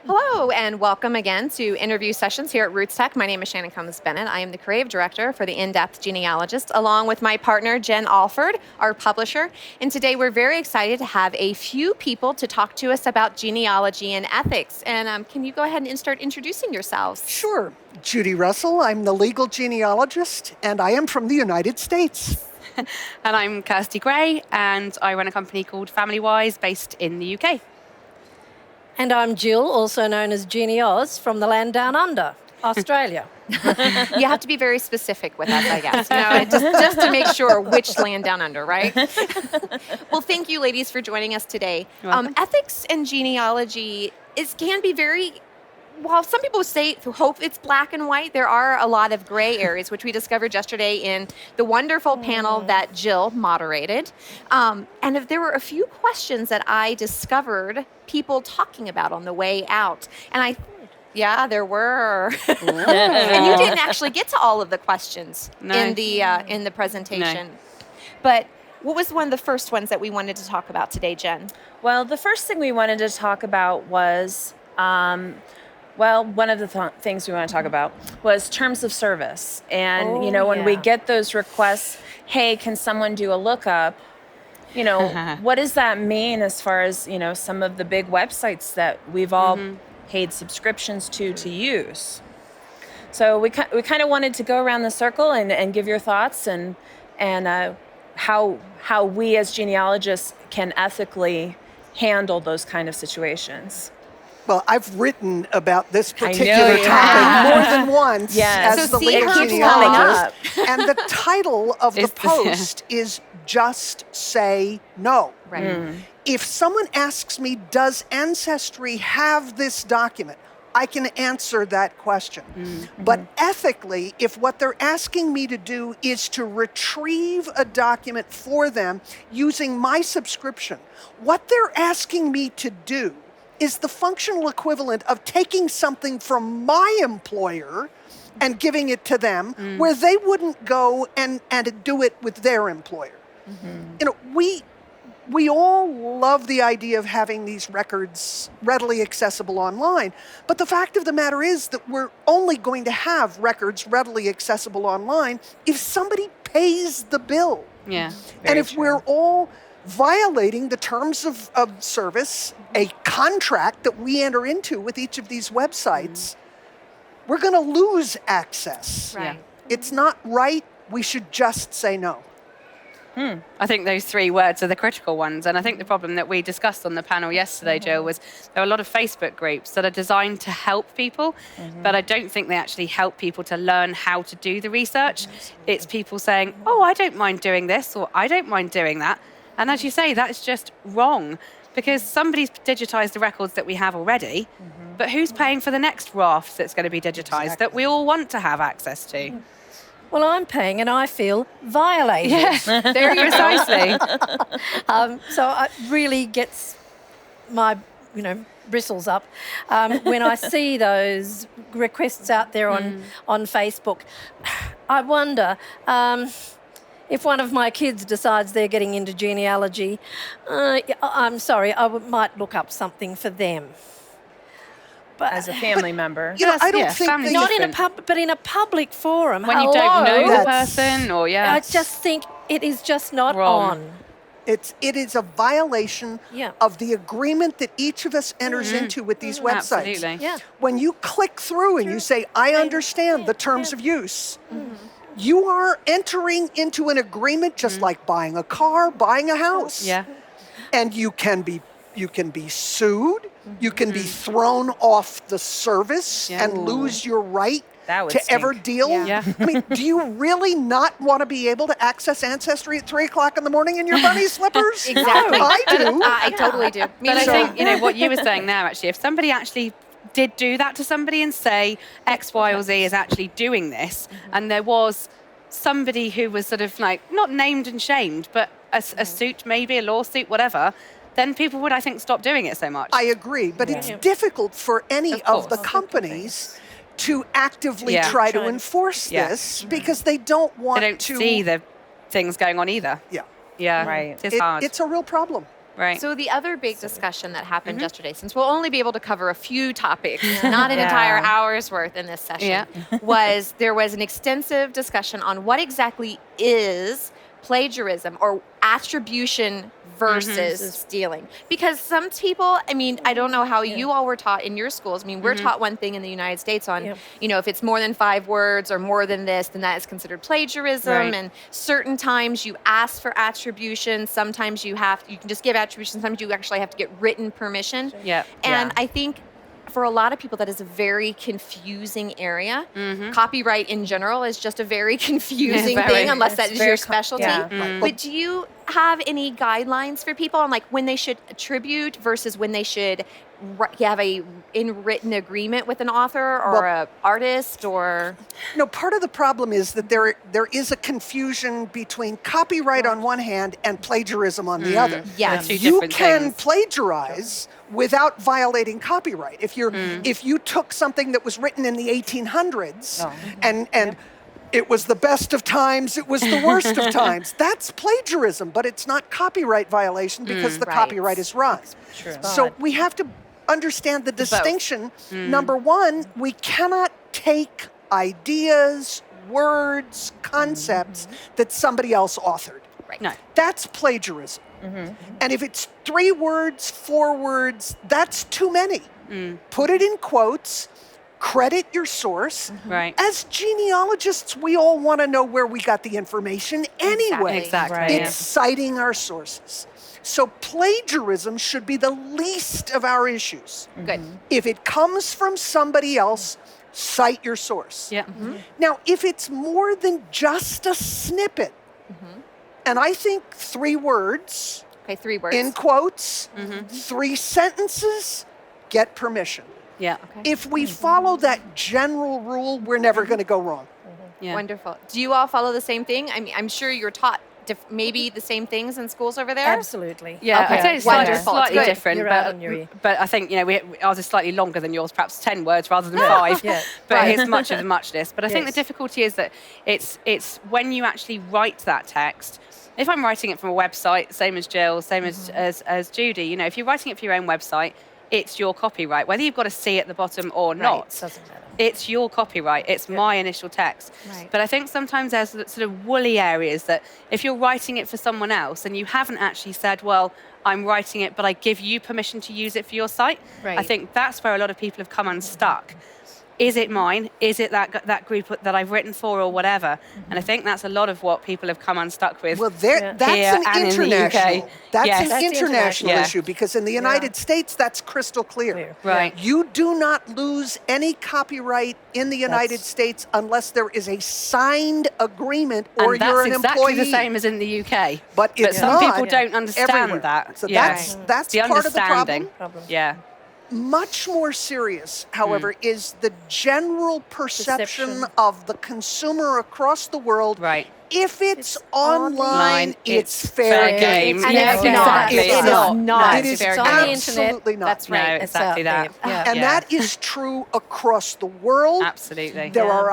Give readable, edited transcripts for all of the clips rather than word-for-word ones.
Hello, and welcome again to interview sessions here at Roots Tech. My name is Shannon Cummins-Bennett. I am the creative director for the In-Depth Genealogist, along with my partner, Jen Alford, our publisher. And today we're very excited to have a few people to talk to us about genealogy and ethics. And can you go ahead and start introducing yourselves? Sure. Judy Russell, I'm the legal genealogist, and I am from the United States. And I'm Kirsty Gray, and I run a company called FamilyWise based in the UK. And I'm Jill, also known as Jeannie Oz, from the land down under, Australia. You have to be very specific with us, I guess, just to make sure which land down under, right? Well, thank you, ladies, for joining us today. Ethics and genealogy can be very... While some people hope it's black and white, there are a lot of gray areas, which we discovered yesterday in the wonderful panel that Jill moderated. And if there were a few questions that I discovered people talking about on the way out. And there were. And you didn't actually get to all of the questions in the presentation. No. But what was one of the first ones that we wanted to talk about today, Jen? Well, the first thing we wanted to talk about was... one of the things we want to talk about was terms of service. And, when we get those requests, hey, can someone do a lookup? What does that mean as far as, some of the big websites that we've all paid subscriptions to use? So we kind of wanted to go around the circle and give your thoughts and how we as genealogists can ethically handle those kind of situations. Well, I've written about this particular topic more than once as the legal genealogist. And the title of the post is Just Say No. Right. If someone asks me, does Ancestry have this document? I can answer that question. But ethically, if what they're asking me to do is to retrieve a document for them using my subscription, what they're asking me to do is the functional equivalent of taking something from my employer and giving it to them where they wouldn't go and do it with their employer. We all love the idea of having these records readily accessible online, but the fact of the matter is that we're only going to have records readily accessible online if somebody pays the bill. Yeah. And if we're all violating the terms of service, a contract that we enter into with each of these websites, we're going to lose access. Right. It's not right. We should just say no. I think those three words are the critical ones. And I think the problem that we discussed on the panel yesterday, Jill, was there are a lot of Facebook groups that are designed to help people, but I don't think they actually help people to learn how to do the research. It's people saying, oh, I don't mind doing this, or I don't mind doing that. And as you say, that's just wrong, because somebody's digitized the records that we have already, but who's paying for the next raft that's going to be digitized that we all want to have access to? Well, I'm paying and I feel violated. Yeah, there you precisely. So it really gets my, bristles up when I see those requests out there on Facebook. I wonder... if one of my kids decides they're getting into genealogy, I'm sorry, I might look up something for them. But as a family member. I don't think not in but in a public forum. When you don't know the person, or I just think it is just not wrong. on. It is a violation of the agreement that each of us enters into with these websites. Absolutely. Yeah. When you click through and you say, I understand the terms of use, you are entering into an agreement just like buying a car, buying a house. Yeah. And you can be sued, you can be thrown off the service and lose your right to ever deal. Yeah. I mean, do you really not want to be able to access Ancestry at 3 o'clock in the morning in your bunny slippers? Exactly. I do. I totally do. But I think, what you were saying now, actually, if somebody actually did do that to somebody and say X, Y, or Z is actually doing this, and there was somebody who was sort of like, not named and shamed, but a suit, maybe a lawsuit, whatever, then people would, I think, stop doing it so much. I agree, but it's difficult for any of the companies to actively try to enforce this because they don't want to see the things going on either. Yeah. Yeah. Right. It's hard. It's a real problem. Right. So the other big discussion that happened yesterday, since we'll only be able to cover a few topics, not an entire hour's worth in this session, was there was an extensive discussion on what exactly is plagiarism or attribution versus stealing. Because some people, I mean, I don't know how you all were taught in your schools. I mean, we're taught one thing in the United States on, you know, if it's more than 5 words or more than this, then that is considered plagiarism. Right. And certain times you ask for attribution. Sometimes you can just give attribution. Sometimes you actually have to get written permission. Yeah. And I think for a lot of people, that is a very confusing area. Copyright in general is just a very confusing thing, unless that is your specialty. But do you have any guidelines for people on like when they should attribute versus when they should have a in written agreement with an author or a artist or? No, part of the problem is that there is a confusion between copyright on one hand and plagiarism on the other. Yes. Two You different can things. plagiarize without violating copyright. If you took something that was written in the 1800s and it was the best of times, it was the worst of times, that's plagiarism, but it's not copyright violation because the copyright is run. So we have to understand the distinction. Number one, we cannot take ideas, words, concepts that somebody else authored. Right. No. That's plagiarism. And if it's 3 words, 4 words, that's too many. Put it in quotes, credit your source. Right. As genealogists, we all want to know where we got the information anyway. Exactly. It's citing our sources. So plagiarism should be the least of our issues. Good. If it comes from somebody else, cite your source. Yeah. Now, if it's more than just a snippet, and I think 3 words, Okay, 3 words. in quotes, 3 sentences, get permission. Yeah. If we follow that general rule, we're never going to go wrong. Yeah. Wonderful. Do you all follow the same thing? I mean, I'm sure you're taught maybe the same things in schools over there? Absolutely. Yeah, Okay. I'd say it's Wonderful. slightly Good. different, You're right on your ear. but I think, you know, ours is slightly longer than yours, perhaps 10 words rather than 5. Yeah. But it's much of the muchness. But I think the Yes. difficulty is that it's when you actually write that text. If I'm writing it from a website, same as Jill, same as Judy, you know, if you're writing it for your own website, it's your copyright, whether you've got a C at the bottom or not. Doesn't matter. It's your copyright. It's my initial text. Right. But I think sometimes there's sort of woolly areas that if you're writing it for someone else and you haven't actually said, well, I'm writing it, but I give you permission to use it for your site. Right. I think that's where a lot of people have come unstuck. Is it mine? Is it that group that I've written for or whatever? And I think that's a lot of what people have come unstuck with. Well, here that's an and in the international. UK. That's Yes. an That's international Yeah. issue because in the United States, that's crystal clear. Right. You do not lose any copyright in the United States unless there is a signed agreement or and that's you're an exactly employee. the same as in the UK. But it's some not people don't understand everywhere. that. So Yeah. that's the part of the understanding. problem. Yeah. Much more serious, however, is the general perception of the consumer across the world. Right. If it's online, online, it's it's fair fair game. game. And Yeah, it's exactly. not. It's It is not. not. It is fair on game. the internet. absolutely not. That's right. No, It's exactly out that. there. Yeah. And that is true across the world. Absolutely. There are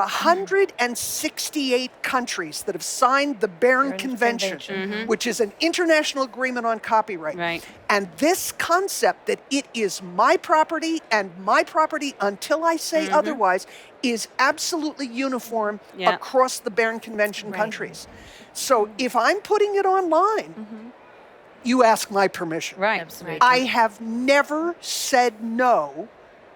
168 countries that have signed the Berne Convention, which is an international agreement on copyright. Right. And this concept that it is my property and my property until I say otherwise is absolutely uniform Yeah. across the Berne Convention countries. So if I'm putting it online, you ask my permission. Right. Absolutely. I have never said no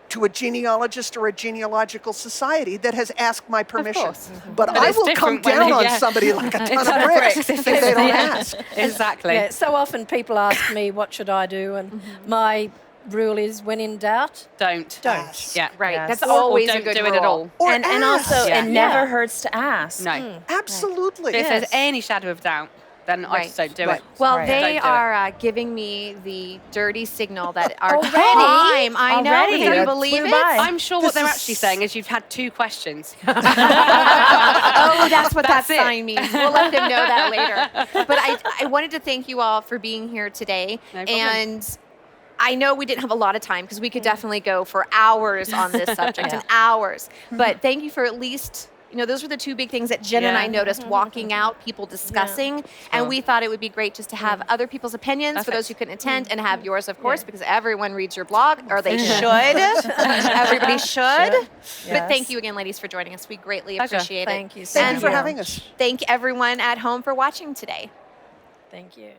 to a genealogist or a genealogical society that has asked my permission. course. But I it's will come different when down they- on yeah. somebody like a ton Ton of of bricks bricks if they don't Yeah. ask. Exactly. Yeah, so often people ask me, what should I do? And my rule is, when in doubt, Don't. Yes. Yeah. Right. Yes. That's Or always don't a good do rule. it at all. Or and ask. also, Yeah. it never Yeah. hurts to ask. No. Absolutely. If Yes. there's any shadow of doubt, then I Right. just don't do Right. it. Well, Right. they Don't do it. are giving me the dirty signal that our Already? time. I know. Already? Can you That believe flew it? by. I'm sure what This they're is- actually saying is you've had 2 questions. Oh, that's what That's that it. sign means. We'll let them know that later. But I wanted to thank you all for being here today. No problem. And I know we didn't have a lot of time because we could definitely go for hours on this subject and hours. But thank you for at least those were the two big things that Jen and I noticed walking out, people discussing. And we thought it would be great just to have other people's opinions for those who couldn't attend and have yours, of course, because everyone reads your blog, or they should. Everybody should. But thank you again, ladies, for joining us. We greatly appreciate it. Thank you so Thank you much. for having us. Thank everyone at home for watching today. Thank you.